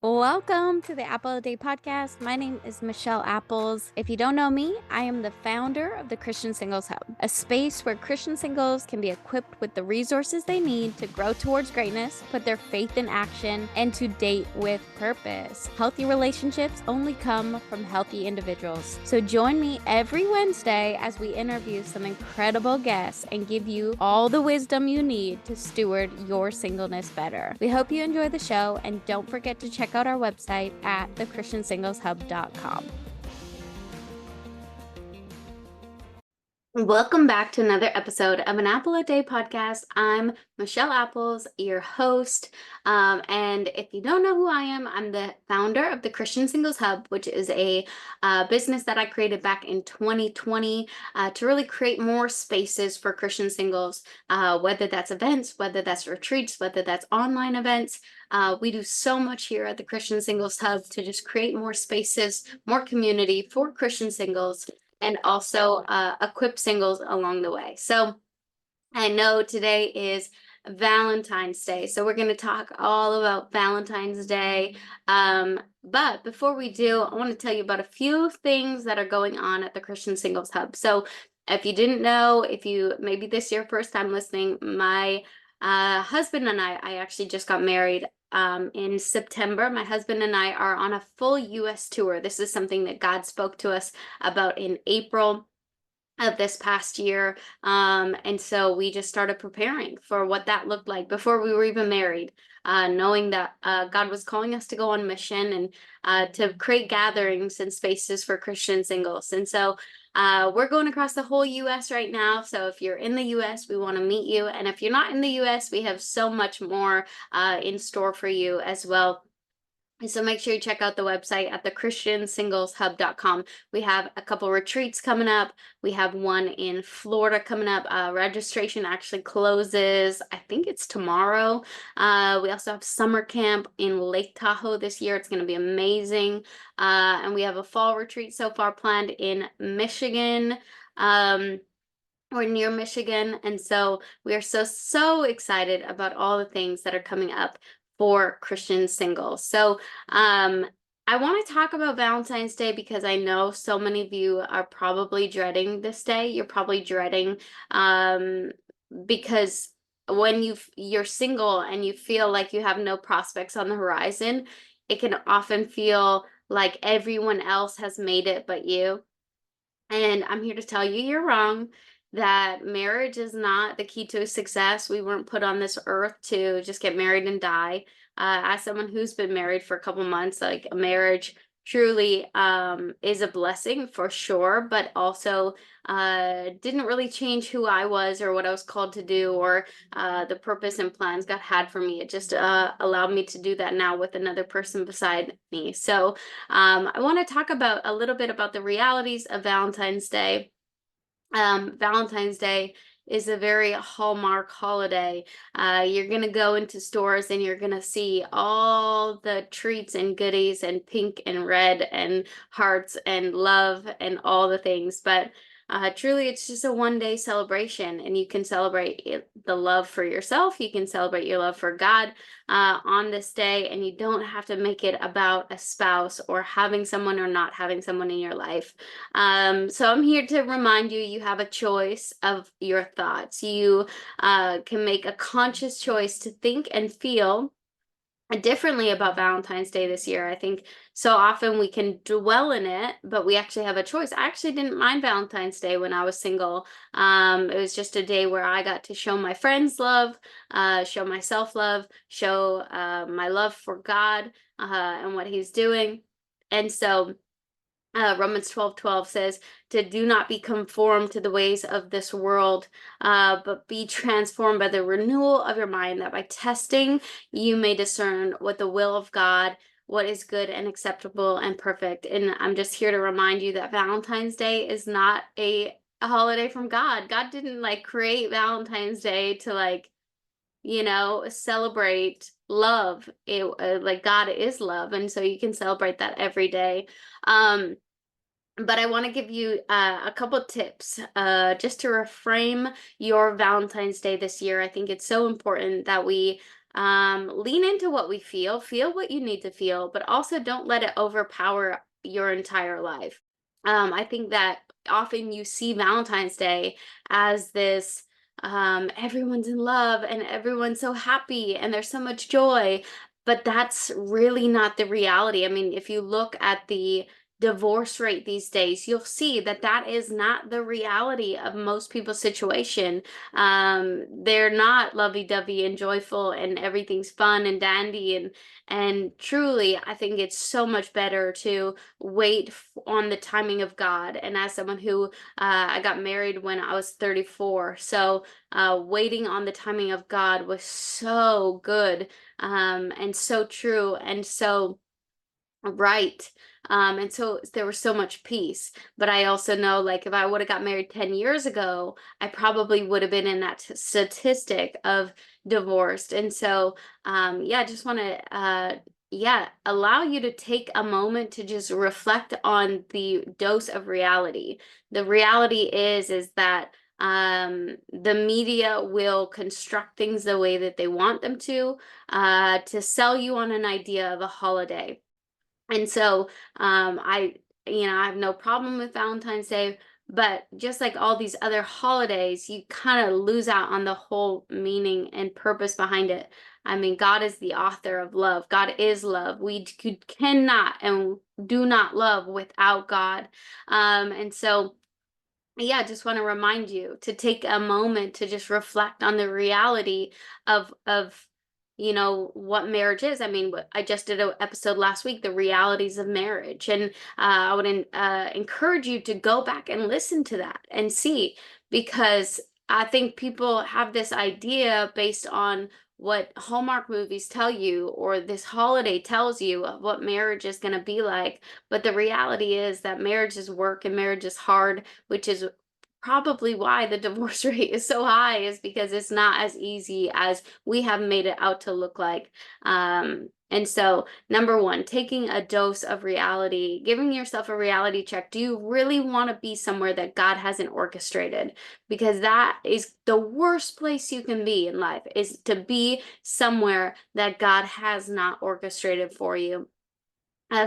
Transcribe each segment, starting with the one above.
Welcome to the Apple a Day podcast. My name is Michelle Apples. If you don't know me, I am the founder of the Christian Singles Hub, a space where Christian singles can be equipped with the resources they need to grow towards greatness, put their faith in action, and to date with purpose. Healthy relationships only come from healthy individuals. So join me every Wednesday as we interview some incredible guests and give you all the wisdom you need to steward your singleness better. We hope you enjoy the show, and don't forget to check out our website at thechristiansingleshub.com. Welcome back to another episode of an Apple a Day podcast. I'm Michelle Apples, your host. And if you don't know who I am, I'm the founder of the Christian Singles Hub, which is a business that I created back in 2020 to really create more spaces for Christian singles, whether that's events, whether that's retreats, whether that's online events. We do so much here at the Christian Singles Hub to just create more spaces, more community for Christian singles, and also equip singles along the way. So I know today is Valentine's Day, so we're going to talk all about Valentine's Day. But before we do, I want to tell you about a few things that are going on at the Christian Singles Hub. So if you didn't know, if you maybe this is your first time listening, my husband and I actually just got married in September. My husband and I are on a full US tour. This is something that God spoke to us about in April of this past year. And so we just started preparing for what that looked like before we were even married, knowing that God was calling us to go on mission and to create gatherings and spaces for Christian singles. And so we're going across the whole US right now. So if you're in the US, we want to meet you. And if you're not in the US, we have so much more in store for you as well. So make sure you check out the website at thechristiansingleshub.com. We have a couple retreats coming up. We have one in Florida coming up. Registration actually closes, I think it's tomorrow. We also have summer camp in Lake Tahoe this year. It's going to be amazing. And we have a fall retreat so far planned in Michigan. Or near Michigan. And so we are so excited about all the things that are coming up for Christian singles. So I want to talk about Valentine's Day because I know so many of you are probably dreading this day. You're probably dreading because when you're single and you feel like you have no prospects on the horizon, it can often feel like everyone else has made it but you. And I'm here to tell you you're wrong, that marriage is not the key to success. We weren't put on this earth to just get married and die. As someone who's been married for a couple months, like a marriage truly is a blessing for sure, but also didn't really change who I was or what I was called to do or the purpose and plans God had for me. It just allowed me to do that now with another person beside me. So I want to talk about a little bit about the realities of Valentine's Day. Valentine's Day is a very hallmark holiday. You're going to go into stores and you're going to see all the treats and goodies and pink and red and hearts and love and all the things. But truly, it's just a one-day celebration, and you can celebrate the love for yourself. You can celebrate your love for God on this day, and you don't have to make it about a spouse or having someone or not having someone in your life. So I'm here to remind you, you have a choice of your thoughts. You can make a conscious choice to think and feel differently about Valentine's Day this year. I think so often we can dwell in it, but we actually have a choice. I actually didn't mind Valentine's Day when I was single. It was just a day where I got to show my friends love, show myself love, show my love for God and what He's doing. And so Romans 12:12 says to do not be conformed to the ways of this world, but be transformed by the renewal of your mind, that by testing you may discern what the will of God, what is good and acceptable and perfect. And I'm just here to remind you that Valentine's Day is not a holiday from God. God didn't like create Valentine's Day to celebrate love. Like God is love, and so you can celebrate that every day. But I want to give you a couple tips just to reframe your Valentine's Day this year. I think it's so important that we lean into what we feel what you need to feel, but also don't let it overpower your entire life. I think that often you see Valentine's Day as this everyone's in love and everyone's so happy and there's so much joy, but that's really not the reality. I mean, if you look at the divorce rate these days, you'll see that that is not the reality of most people's situation. They're not lovey-dovey and joyful and everything's fun and dandy, and truly I think it's so much better to wait on the timing of God. And as someone who I got married when I was 34, so waiting on the timing of God was so good, and so true, and so right. And so there was so much peace. But I also know, like, if I would have got married 10 years ago, I probably would have been in that statistic of divorced. And so, yeah, I just want to, yeah, allow you to take a moment to just reflect on the dose of reality. The reality is that the media will construct things the way that they want them to sell you on an idea of a holiday. And so, I have no problem with Valentine's Day, but just like all these other holidays, you kind of lose out on the whole meaning and purpose behind it. I mean, God is the author of love. God is love. Cannot and do not love without God. And so, yeah, I just want to remind you to take a moment to just reflect on the reality of what marriage is. I mean, I just did an episode last week, the realities of marriage, and I would encourage you to go back and listen to that and see, because I think people have this idea based on what Hallmark movies tell you or this holiday tells you of what marriage is going to be like. But the reality is that marriage is work and marriage is hard, which is probably why the divorce rate is so high, is because it's not as easy as we have made it out to look like. And so, number one, taking a dose of reality, giving yourself a reality check. Do you really want to be somewhere that God hasn't orchestrated? Because that is the worst place you can be in life, is to be somewhere that God has not orchestrated for you.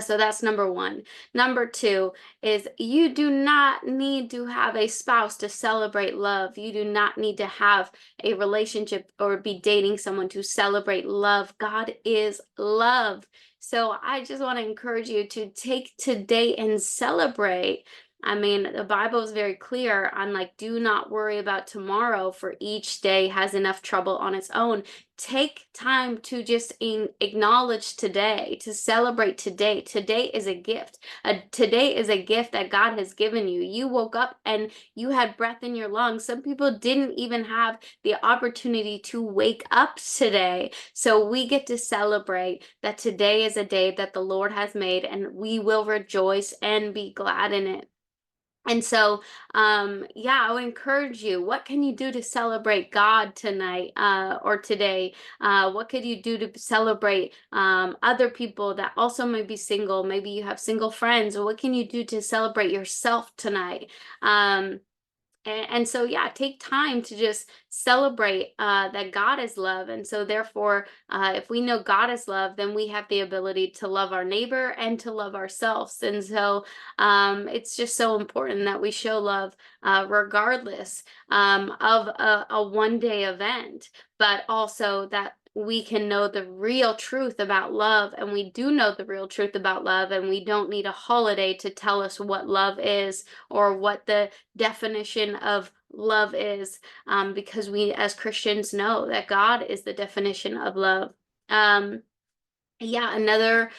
So that's number one. Number two is you do not need to have a spouse to celebrate love. You do not need to have a relationship or be dating someone to celebrate love. God is love. So I just want to encourage you to take today and celebrate. I mean, the Bible is very clear on, like, do not worry about tomorrow, for each day has enough trouble on its own. Take time to just acknowledge today, to celebrate today. Today is a gift. Today is a gift that God has given you. You woke up and you had breath in your lungs. Some people didn't even have the opportunity to wake up today. So we get to celebrate that today is a day that the Lord has made, and we will rejoice and be glad in it. And so, yeah, I would encourage you. What can you do to celebrate God tonight, or today? What could you do to celebrate other people that also may be single? Maybe you have single friends. Or what can you do to celebrate yourself tonight? And so, yeah, take time to just celebrate that God is love. And so, therefore, if we know God is love, then we have the ability to love our neighbor and to love ourselves. And so, it's just so important that we show love regardless of a one-day event, but also that we can know the real truth about love. And we do know the real truth about love, and we don't need a holiday to tell us what love is or what the definition of love is, because we as Christians know that God is the definition of love. Um, yeah, another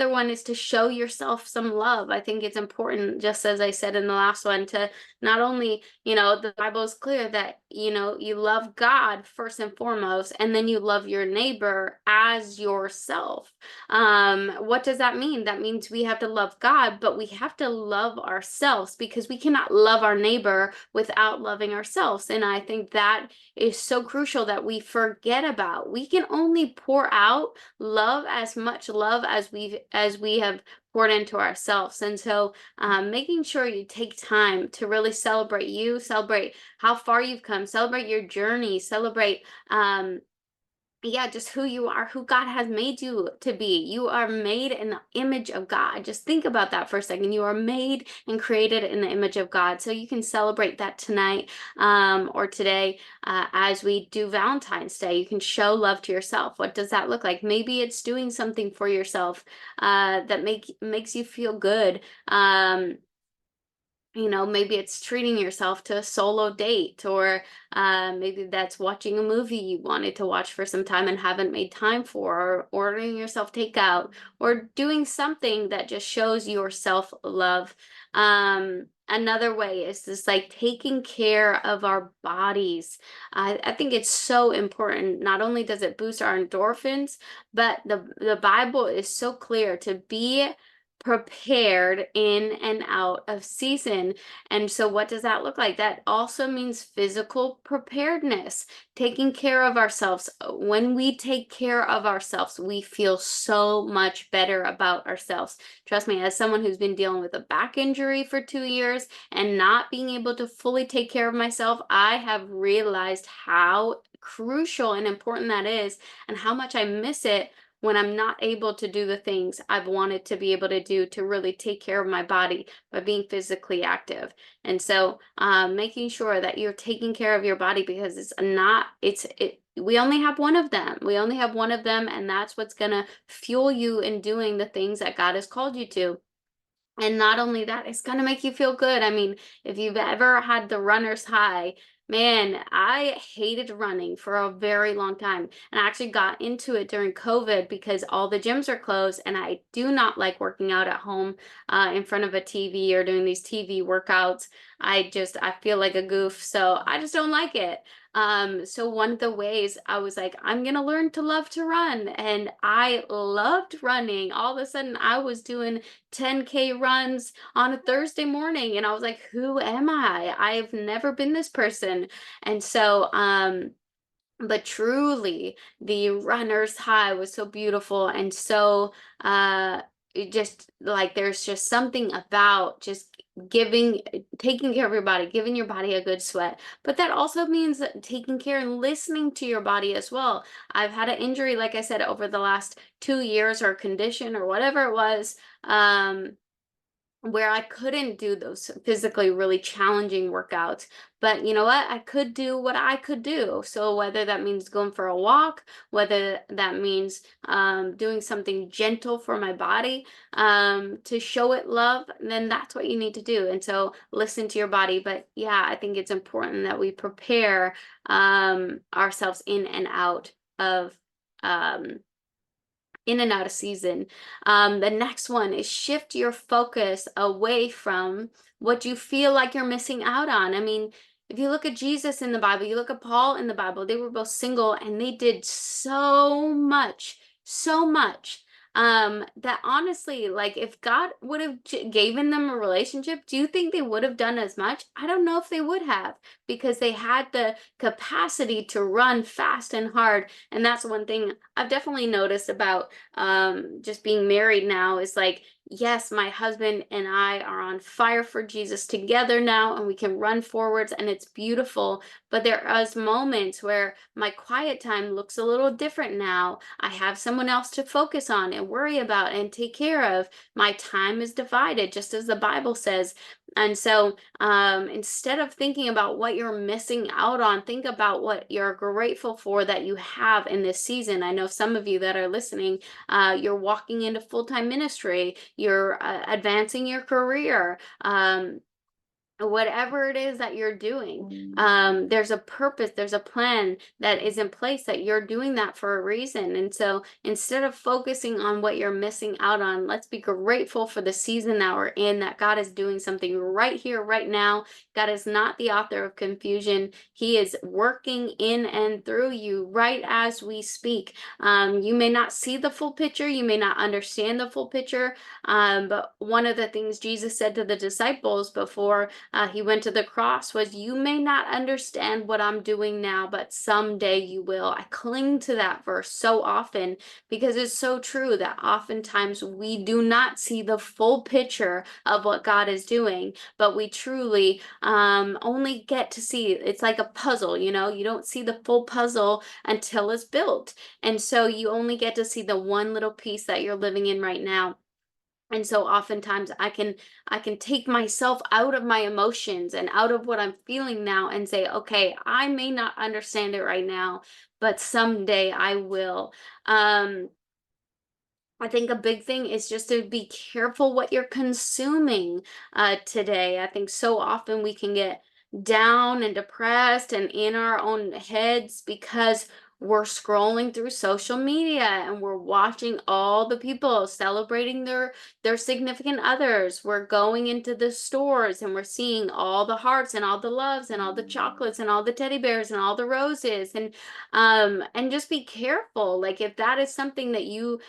one is to show yourself some love. I think it's important, just as I said in the last one, to not only, the Bible is clear that, you love God first and foremost, and then you love your neighbor as yourself. What does that mean? That means we have to love God, but we have to love ourselves, because we cannot love our neighbor without loving ourselves. And I think that is so crucial that we forget about. We can only pour out love, as much love as we have poured into ourselves. And so, making sure you take time to really celebrate you, celebrate how far you've come, celebrate your journey, celebrate yeah, just who you are, who God has made you to be. You are made in the image of God. Just think about that for a second. You are made and created in the image of God. So you can celebrate that tonight, or today, as we do Valentine's Day. You can show love to yourself. What does that look like? Maybe it's doing something for yourself that makes you feel good. Maybe it's treating yourself to a solo date, or maybe that's watching a movie you wanted to watch for some time and haven't made time for, or ordering yourself takeout, or doing something that just shows your self-love. Another way is this, like, taking care of our bodies. I think it's so important. Not only does it boost our endorphins, but the Bible is so clear to be prepared in and out of season. And so, what does that look like? That also means physical preparedness, taking care of ourselves. When we take care of ourselves, we feel so much better about ourselves. Trust me, as someone who's been dealing with a back injury for 2 years and not being able to fully take care of myself, I have realized how crucial and important that is, and how much I miss it when I'm not able to do the things I've wanted to be able to do to really take care of my body by being physically active. And so, making sure that you're taking care of your body, because we only have one of them. We only have one of them, and that's what's going to fuel you in doing the things that God has called you to. And not only that, it's gonna make you feel good. I mean, if you've ever had the runner's high, man, I hated running for a very long time. And I actually got into it during COVID because all the gyms are closed, and I do not like working out at home in front of a TV or doing these TV workouts. I feel like a goof, so I just don't like it. So one of the ways I was like, I'm gonna learn to love to run, and I loved running. All of a sudden, I was doing 10K runs on a Thursday morning, and I was like, who am I? I've never been this person. And so, but truly, the runner's high was so beautiful, and so it just like, there's just something about just taking care of your body, giving your body a good sweat. But that also means that taking care and listening to your body as well. I've had an injury, like I said, over the last 2 years, or condition, or whatever it was. Where I couldn't do those physically really challenging workouts. But you know what? I could do what I could do. So whether that means going for a walk, whether that means doing something gentle for my body, to show it love, then that's what you need to do. And so listen to your body. But yeah, I think it's important that we prepare ourselves um, in and out of season. The next one is shift your focus away from what you feel like you're missing out on. I mean, if you look at Jesus in the Bible, you look at Paul in the Bible, they were both single and they did so much. That honestly, like, if God would have given them a relationship, do you think they would have done as much? I don't know if they would have, because they had the capacity to run fast and hard. And that's one thing I've definitely noticed about just being married now, is like, yes, my husband and I are on fire for Jesus together now, and we can run forwards, and it's beautiful. But there are moments where my quiet time looks a little different now. I have someone else to focus on and worry about and take care of. My time is divided, just as the Bible says. And so, instead of thinking about what you're missing out on, think about what you're grateful for that you have in this season. I know some of you that are listening, you're walking into full-time ministry, you're advancing your career. Whatever it is that you're doing, there's a purpose, there's a plan that is in place, that you're doing that for a reason. And so, instead of focusing on what you're missing out on, let's be grateful for the season that we're in, that God is doing something right here, right now. God is not the author of confusion. He is working in and through you right as we speak. You may not see the full picture, you may not understand the full picture, but one of the things Jesus said to the disciples before he went to the cross was, you may not understand what I'm doing now, but someday you will. I cling to that verse so often because it's so true that oftentimes we do not see the full picture of what God is doing, but we truly only get to see it's like a puzzle, you don't see the full puzzle until it's built. And so you only get to see the one little piece that you're living in right now. And so oftentimes I can take myself out of my emotions and out of what I'm feeling now and say, okay, I may not understand it right now, but someday I will. I think a big thing is just to be careful what you're consuming today. I think so often we can get down and depressed and in our own heads because we're scrolling through social media and we're watching all the people celebrating their significant others. We're going into the stores and we're seeing all the hearts and all the loves and all the chocolates and all the teddy bears and all the roses, and just be careful. Like if that is something that you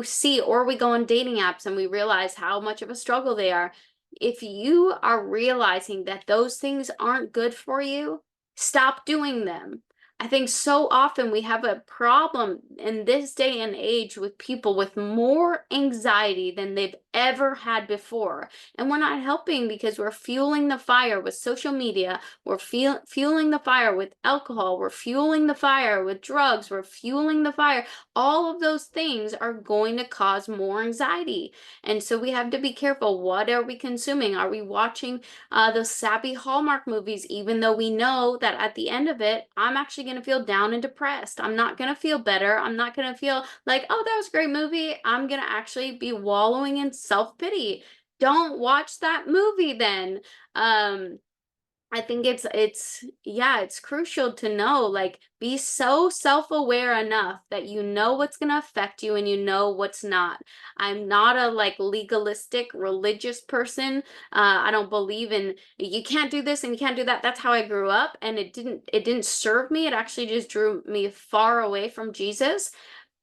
see, or we go on dating apps and we realize how much of a struggle they are. If you are realizing that those things aren't good for you, stop doing them. I think so often we have a problem in this day and age with people with more anxiety than they've ever had before. And we're not helping because we're fueling the fire with social media. We're fueling the fire with alcohol. We're fueling the fire with drugs. We're fueling the fire. All of those things are going to cause more anxiety. And so we have to be careful. What are we consuming? Are we watching the sappy Hallmark movies, even though we know that at the end of it, I'm actually going to feel down and depressed? I'm not going to feel better. I'm not going to feel like, oh, that was a great movie. I'm going to actually be wallowing in self-pity. Don't watch that movie then. Um, I think it's crucial to know, like, be so self-aware enough that you know what's going to affect you and you know what's not. I'm not a like legalistic religious person. I don't believe in you can't do this and you can't do that. That's how I grew up, and it didn't serve me. It actually just drew me far away from Jesus,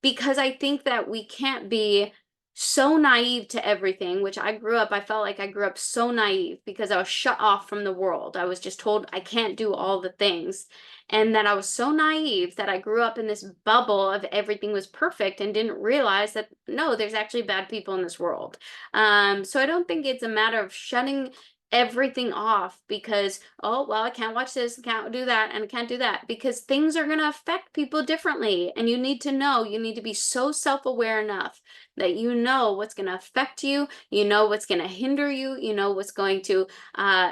because I think that we can't be so naive to everything, which I felt like I grew up so naive because I was shut off from the world. I was just told I can't do all the things. And that I was so naive that I grew up in this bubble of everything was perfect and didn't realize that no, there's actually bad people in this world. So I don't think it's a matter of shutting everything off because, oh, well, I can't watch this, I can't do that, and I can't do that, because things are going to affect people differently. And you need to know, you need to be so self-aware enough that you know what's going to affect you, you know what's going to hinder you, you know what's going to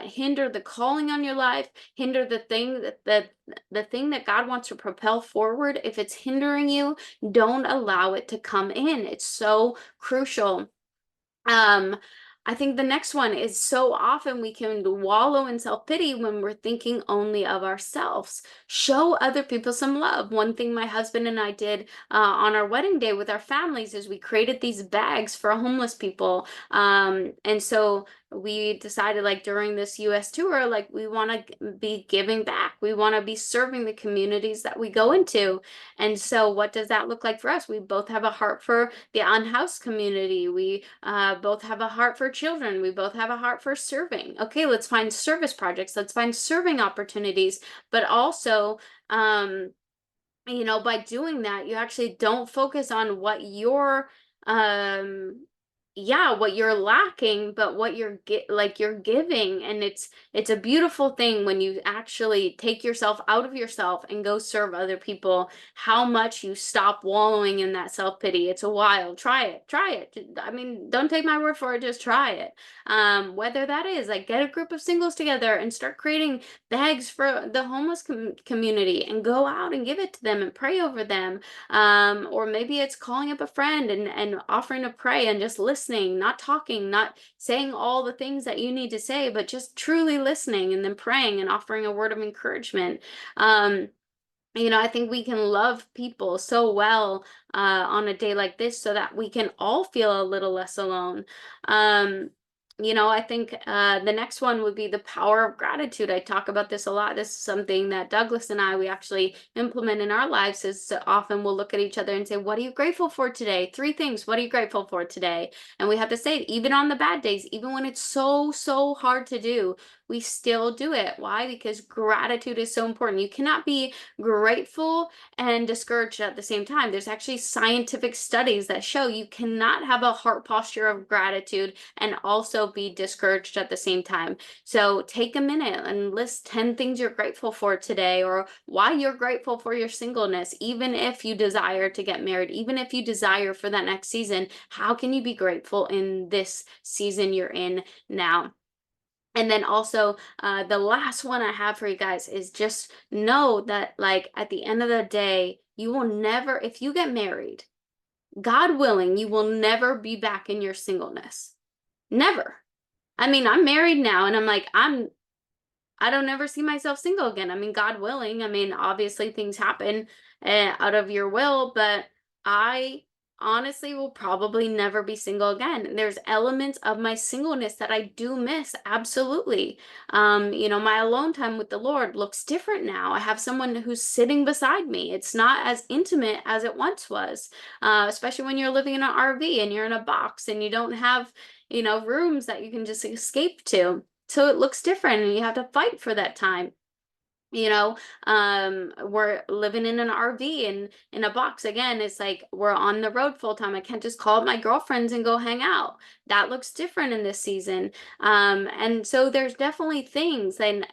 hinder the calling on your life, hinder the thing that God wants to propel forward. If it's hindering you, don't allow it to come in. It's so crucial. um, I think the next one is, so often we can wallow in self-pity when we're thinking only of ourselves. Show other people some love. One thing my husband and I did on our wedding day with our families is we created these bags for homeless people. And so we decided, like, during this US tour, like, we want to be giving back. We want to be serving the communities that we go into. And so what does that look like for us? We both have a heart for the unhoused community. We both have a heart for children. We both have a heart for serving. Okay, let's find service projects. Let's find serving opportunities. But also, by doing that, you actually don't focus on um, what you're lacking, but what you're giving. And it's a beautiful thing when you actually take yourself out of yourself and go serve other people, how much you stop wallowing in that self-pity. It's a wild. Try it. I mean, don't take my word for it, just try it. Whether that is like, get a group of singles together and start creating bags for the homeless community and go out and give it to them and pray over them. Or maybe it's calling up a friend and offering to pray and just listening, not talking, not saying all the things that you need to say, but just truly listening and then praying and offering a word of encouragement. I think we can love people so well on a day like this so that we can all feel a little less alone. Um, I think the next one would be the power of gratitude. I talk about this a lot. This is something that Douglas and we actually implement in our lives. Is so often we'll look at each other and say, what are you grateful for today? 3 things. What are you grateful for today? And we have to say it, even on the bad days, even when it's so, so hard to do. we still do it. Why? Because gratitude is so important. You cannot be grateful and discouraged at the same time. There's actually scientific studies that show you cannot have a heart posture of gratitude and also be discouraged at the same time. So take a minute and list 10 things you're grateful for today, or why you're grateful for your singleness. Even if you desire to get married, even if you desire for that next season, how can you be grateful in this season you're in now? And then also, the last one I have for you guys is just know that, like, at the end of the day, you will never, if you get married, God willing, you will never be back in your singleness. Never. I mean, I'm married now and I'm like, I don't ever see myself single again. I mean, God willing. I mean, obviously things happen out of your will, but I honestly will probably never be single again. There's elements of my singleness that I do miss. Absolutely. My alone time with the Lord looks different now. I have someone who's sitting beside me. It's not as intimate as it once was, especially when you're living in an RV and you're in a box and you don't have, rooms that you can just escape to. So it looks different and you have to fight for that time. We're living in an RV and in a box again. It's like we're on the road full time. I can't just call up my girlfriends and go hang out. That looks different in this season. And so there's definitely things, and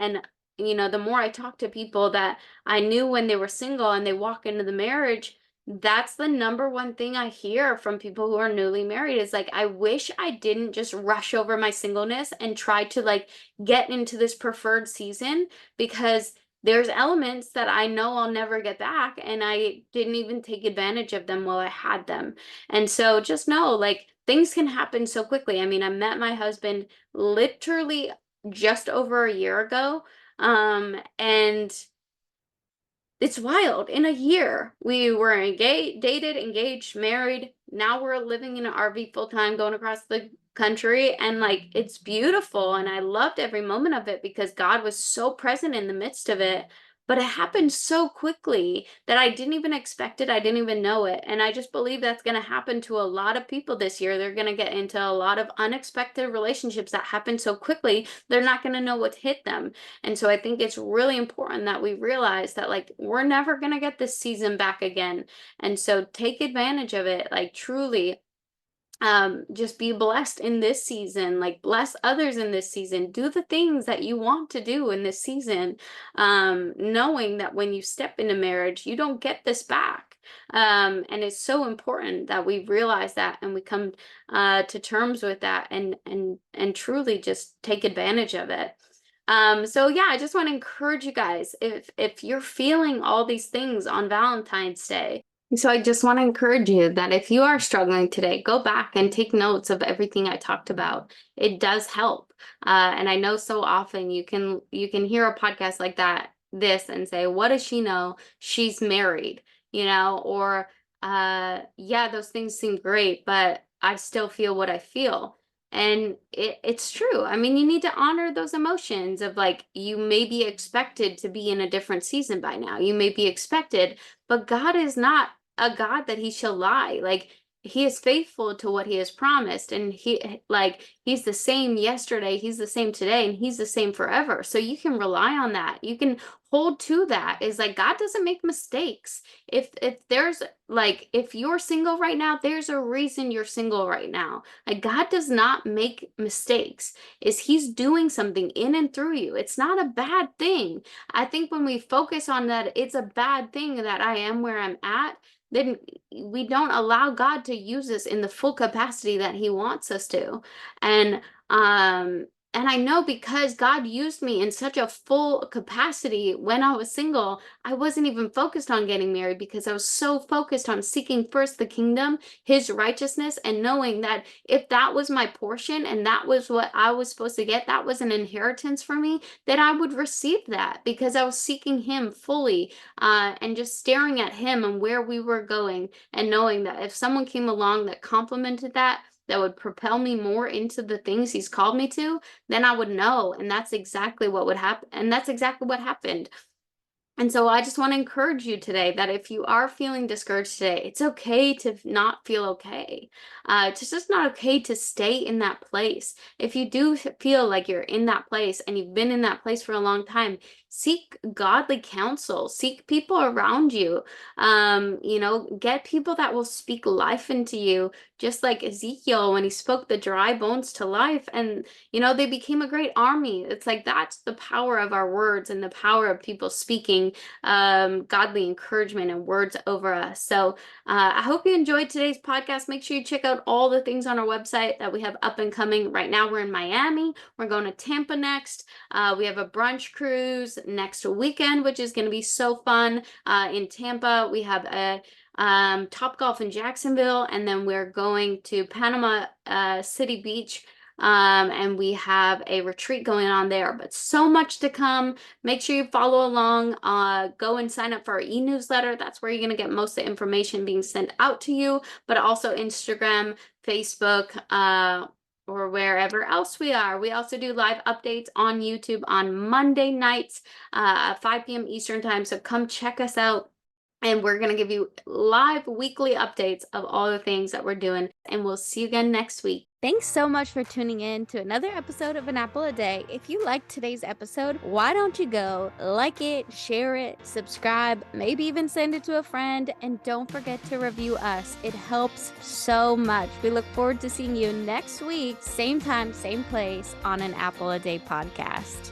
the more I talk to people that I knew when they were single and they walk into the marriage, that's the number one thing I hear from people who are newly married is like, I wish I didn't just rush over my singleness and try to like get into this preferred season, because there's elements that I know I'll never get back, and I didn't even take advantage of them while I had them. And so just know, like, things can happen so quickly. I mean, I met my husband literally just over a year ago. And it's wild. In a year, we were engaged, dated, engaged, married. Now we're living in an RV full time, going across the country, and like it's beautiful. And I loved every moment of it because God was so present in the midst of it. But it happened so quickly that I didn't even expect it. I didn't even know it. And I just believe that's going to happen to a lot of people this year. They're going to get into a lot of unexpected relationships that happen so quickly, they're not going to know what hit them. And so I think it's really important that we realize that like we're never going to get this season back again. And so take advantage of it, like truly. Just be blessed in this season, like bless others in this season, do the things that you want to do in this season, knowing that when you step into marriage you don't get this back. And it's so important that we realize that and we come to terms with that, and truly just take advantage of it. So yeah, I just want to encourage you guys, if you're feeling all these things on Valentine's Day. So I just want to encourage you that if you are struggling today, go back and take notes of everything I talked about. It does help. And I know so often you can hear a podcast like this and say, what does she know? She's married, or yeah, those things seem great, but I still feel what I feel. And it's true. I mean, you need to honor those emotions of like, you may be expected to be in a different season by now. You may be expected, but God is not a God that he shall lie. Like, he is faithful to what he has promised, and he's the same yesterday, he's the same today, and he's the same forever. So you can rely on that. You can hold to that. Is like God doesn't make mistakes. If you're single right now, there's a reason you're single right now. Like, God does not make mistakes. Is he's doing something in and through you. It's not a bad thing. I think when we focus on that it's a bad thing that I am where I'm at, then we don't allow God to use us in the full capacity that he wants us to. And um and I know because God used me in such a full capacity when I was single, I wasn't even focused on getting married because I was so focused on seeking first the kingdom, his righteousness, and knowing that if that was my portion and that was what I was supposed to get, that was an inheritance for me, that I would receive that because I was seeking him fully, and just staring at him and where we were going, and knowing that if someone came along that complemented that would propel me more into the things he's called me to, then I would know. And that's exactly what would happen. And that's exactly what happened. And so I just want to encourage you today that if you are feeling discouraged today, it's okay to not feel okay. It's just not okay to stay in that place. If you do feel like you're in that place and you've been in that place for a long time, seek godly counsel, seek people around you. Get people that will speak life into you, just like Ezekiel when he spoke the dry bones to life, and they became a great army. It's like that's the power of our words and the power of people speaking godly encouragement and words over us. So I hope you enjoyed today's podcast. Make sure you check out all the things on our website that we have up and coming. Right now, we're in Miami. We're going to Tampa next. We have a brunch cruise next weekend, which is going to be so fun. In Tampa, we have a Top Golf in Jacksonville, and then we're going to Panama City Beach, and we have a retreat going on there, but so much to come. Make sure you follow along. Go and sign up for our e-newsletter. That's where you're going to get most of the information being sent out to you, but also Instagram, Facebook, or wherever else we are. We also do live updates on YouTube on Monday nights at 5 p.m. Eastern time. So come check us out. And we're going to give you live weekly updates of all the things that we're doing. And we'll see you again next week. Thanks so much for tuning in to another episode of An Apple a Day. If you liked today's episode, why don't you go like it, share it, subscribe, maybe even send it to a friend, and don't forget to review us. It helps so much. We look forward to seeing you next week, same time, same place on An Apple a Day podcast.